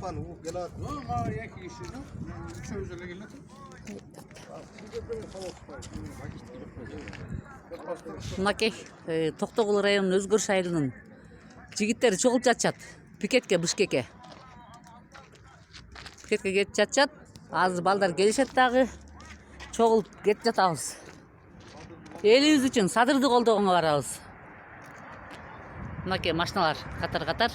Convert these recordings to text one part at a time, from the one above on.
Yapan o gel. Ma iki kişi de. Üçümüz öyle geldi. Мынакей Токтогул районунун Өзгөрүш айылынын жигиттери чогулуп жатышат. Пикетке, Бишкекке. Пикетке кетип жатышат. Азыр балдар келишет дагы. Чогулуп кетип жатабыз. Элибиз үчүн Садырды колдогонго барабыз. Мынакей машиналар катар-катар.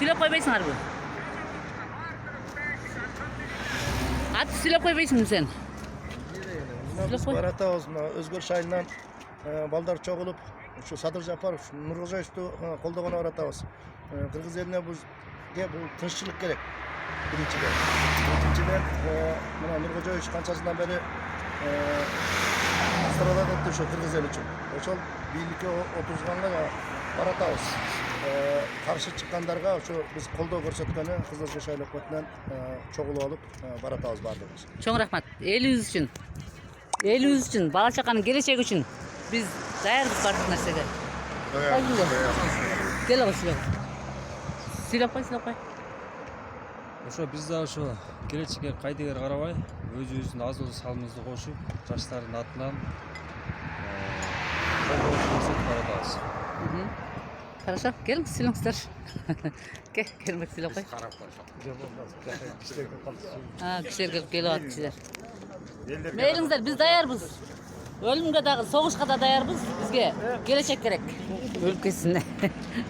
Сүйлөп койбойсуңарбы? Аты сүйлөп койбойсуңбу сен? Biz baratабыз Өзгөрүш айылынан балдар чогулуп, ушу Садыр Жапаров, Нуркожоевду колдогону баратабыз. Кыргыз элине бул тынччылык керек. Биринчиден. Экинчиден, мына Нуркожоевич канчасынан бери страда этти ушу кыргыз эл үчүн. Ошол бийликке отурганга баратабыз. Каршы чыккандарга ушу биз колдоо көрсөткөнү Кызыл Жеш айыл өкмөтүнөн чогулуп алып баратабыз баардыгыбыз. Чоң рахмат. Элибиз үчүн, бала чаканын келечеги үчүн биз даярбыз бардык нерсеге. Кел ошо. Сүйлөп кой. Ошо биз да ошо келечекке кайдыгер карабай, өзүбүздүн азыр салымыбызды кошуп, жаштардын атынан көрсөтүп баратабыз. Хорошо, келиңиз сүйлөңүздөр. Келмек сүйлөп кой. Кишилер келип атат кишилер. Мейлиңиздер, биз даярбыз. Өлүмгө дагы, согушка да даярбыз. Бизге келечек керек өлкөсүнө.